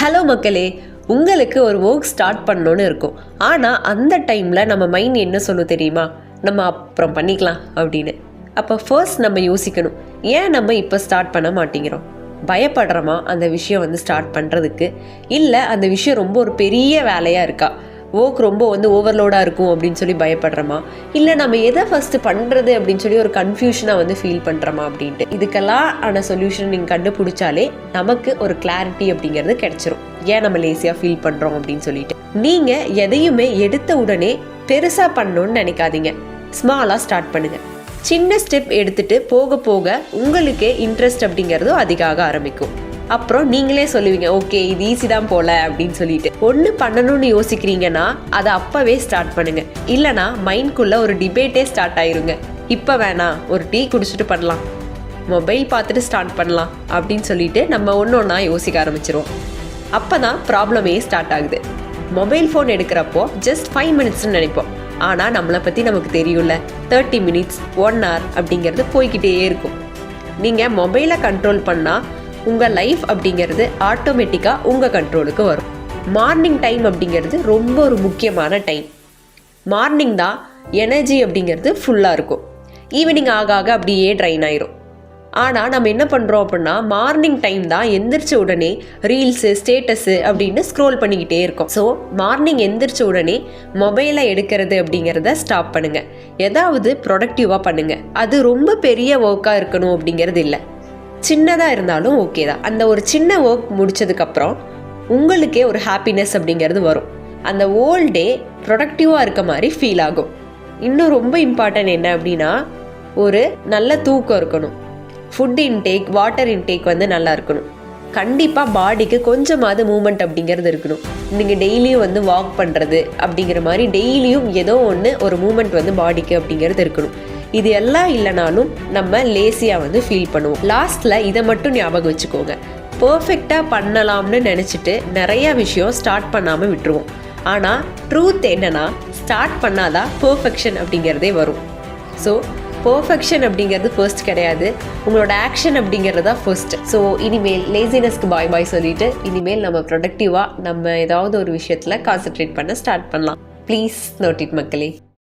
Hello மக்களே, உங்களுக்கு ஒரு ஒர்க் ஸ்டார்ட் பண்ணணும்னு இருக்கும். ஆனால் அந்த டைமில் நம்ம மைண்ட் என்ன சொல்லும் தெரியுமா? நம்ம அப்புறம் பண்ணிக்கலாம் அப்படின்னு. அப்போ ஃபர்ஸ்ட் நம்ம யோசிக்கணும், ஏன் நம்ம இப்போ ஸ்டார்ட் பண்ண மாட்டேங்கிறோம்? பயப்படுறோமா அந்த விஷயம் ஸ்டார்ட் பண்ணுறதுக்கு? இல்லை அந்த விஷயம் ரொம்ப ஒரு பெரிய வேலையாக இருக்கா, ஒர்க் ரொம்ப ஓவர்லோடாக இருக்கும் அப்படின்னு சொல்லி பயப்படுறோமா? இல்லை நம்ம எதை ஃபஸ்ட்டு பண்ணுறது அப்படின்னு சொல்லி ஒரு கன்ஃபியூஷனாக ஃபீல் பண்ணுறோமா அப்படின்ட்டு. இதுக்கெல்லாம் ஆன சொல்யூஷன் நீங்கள் கண்டுபிடிச்சாலே நமக்கு ஒரு கிளாரிட்டி அப்படிங்கிறது கிடைச்சிரும். ஏன் நம்ம லேசியாக ஃபீல் பண்ணுறோம் அப்படின்னு சொல்லிட்டு. நீங்கள் எதையுமே எடுத்த உடனே பெருசாக பண்ணணும்னு நினைக்காதீங்க. ஸ்மாலாக ஸ்டார்ட் பண்ணுங்கள். சின்ன ஸ்டெப் எடுத்துகிட்டு போக போக உங்களுக்கே இன்ட்ரெஸ்ட் அப்படிங்கிறதும் அதிகமாக ஆரம்பிக்கும். அப்புறம் நீங்களே சொல்லுவீங்க, ஓகே இது ஈஸி தான் போல அப்படின்னு சொல்லிட்டு. ஒன்று பண்ணணும்னு யோசிக்கிறீங்கன்னா அதை அப்போவே ஸ்டார்ட் பண்ணுங்கள். இல்லைனா மைண்ட்குள்ளே ஒரு டிபேட்டே ஸ்டார்ட் ஆயிருங்க. இப்போ வேணாம், ஒரு டீ குடிச்சிட்டு பண்ணலாம், மொபைல் பார்த்துட்டு ஸ்டார்ட் பண்ணலாம் அப்படின்னு சொல்லிட்டு நம்ம ஒன்று ஒன்றா யோசிக்க ஆரம்பிச்சிருவோம். அப்போ தான் ப்ராப்ளமே ஸ்டார்ட் ஆகுது. மொபைல் ஃபோன் எடுக்கிறப்போ ஜஸ்ட் 5 மினிட்ஸ்ன்னு நினைப்போம். ஆனால் நம்மளை பற்றி நமக்கு தெரியும்ல, 30 மினிட்ஸ் 1 hour அப்படிங்கிறது போய்கிட்டே இருக்கும். நீங்கள் மொபைலை கண்ட்ரோல் பண்ணால் உங்கள் லைஃப் அப்படிங்கிறது ஆட்டோமேட்டிக்காக உங்கள் கண்ட்ரோலுக்கு வரும். மார்னிங் டைம் அப்படிங்கிறது ரொம்ப ஒரு முக்கியமான டைம். மார்னிங் தான் எனர்ஜி அப்படிங்கிறது ஃபுல்லாக இருக்கும். ஈவினிங் ஆக ஆக அப்படியே ட்ரைன் ஆயிரும். ஆனால் நம்ம என்ன பண்ணுறோம் அப்படின்னா, மார்னிங் டைம் தான் எந்திரிச்ச உடனே ரீல்ஸு ஸ்டேட்டஸு அப்படின்னு ஸ்க்ரோல் பண்ணிக்கிட்டே இருக்கோம். ஸோ மார்னிங் எந்திரிச்ச உடனே மொபைலை எடுக்கிறது அப்படிங்கிறத ஸ்டாப் பண்ணுங்கள். ஏதாவது ப்ரொடக்டிவாக பண்ணுங்கள். அது ரொம்ப பெரிய ஒர்க்காக இருக்கணும் அப்படிங்கிறது இல்லை, சின்னதாக இருந்தாலும் ஓகே தான். அந்த ஒரு சின்ன ஒர்க் முடித்ததுக்கப்புறம் உங்களுக்கே ஒரு ஹாப்பினஸ் அப்படிங்கிறது வரும். அந்த ஹோல் டே ப்ரொடக்டிவாக இருக்க மாதிரி ஃபீல் ஆகும். இன்னும் ரொம்ப இம்பார்ட்டன்ட் என்ன அப்படின்னா, ஒரு நல்ல தூக்கம் இருக்கணும். ஃபுட் இன்டேக், வாட்டர் இன்டேக் நல்லா இருக்கணும். கண்டிப்பாக பாடிக்கு கொஞ்சமாவது மூமெண்ட் அப்படிங்கிறது இருக்கணும். நீங்கள் டெய்லியும் வாக் பண்ணுறது அப்படிங்கிற மாதிரி டெய்லியும் ஏதோ ஒரு மூமெண்ட் பாடிக்கு அப்படிங்கிறது இருக்கணும். இது எல்லாம் இல்லைனாலும் நம்ம லேசியாக ஃபீல் பண்ணுவோம். லாஸ்ட்டில் இதை மட்டும் ஞாபகம் வச்சுக்கோங்க, பர்ஃபெக்டாக பண்ணலாம்னு நினச்சிட்டு நிறையா விஷயம் ஸ்டார்ட் பண்ணாமல் விட்டுருவோம். ஆனால் ட்ரூத் என்னன்னா, ஸ்டார்ட் பண்ணாதான் பர்ஃபெக்ஷன் அப்படிங்கிறதே வரும். ஸோ பர்ஃபெக்ஷன் அப்படிங்கிறது ஃபர்ஸ்ட் கிடையாது, உங்களோட ஆக்ஷன் அப்படிங்கிறது தான் ஃபர்ஸ்ட். ஸோ இனிமேல் லேசினஸ்க்கு பாய் பாய் சொல்லிட்டு இனிமேல் நம்ம ப்ரொடக்டிவாக நம்ம ஏதாவது ஒரு விஷயத்தில் கான்சென்ட்ரேட் பண்ண ஸ்டார்ட் பண்ணலாம். ப்ளீஸ் நோட் இட் மக்களே.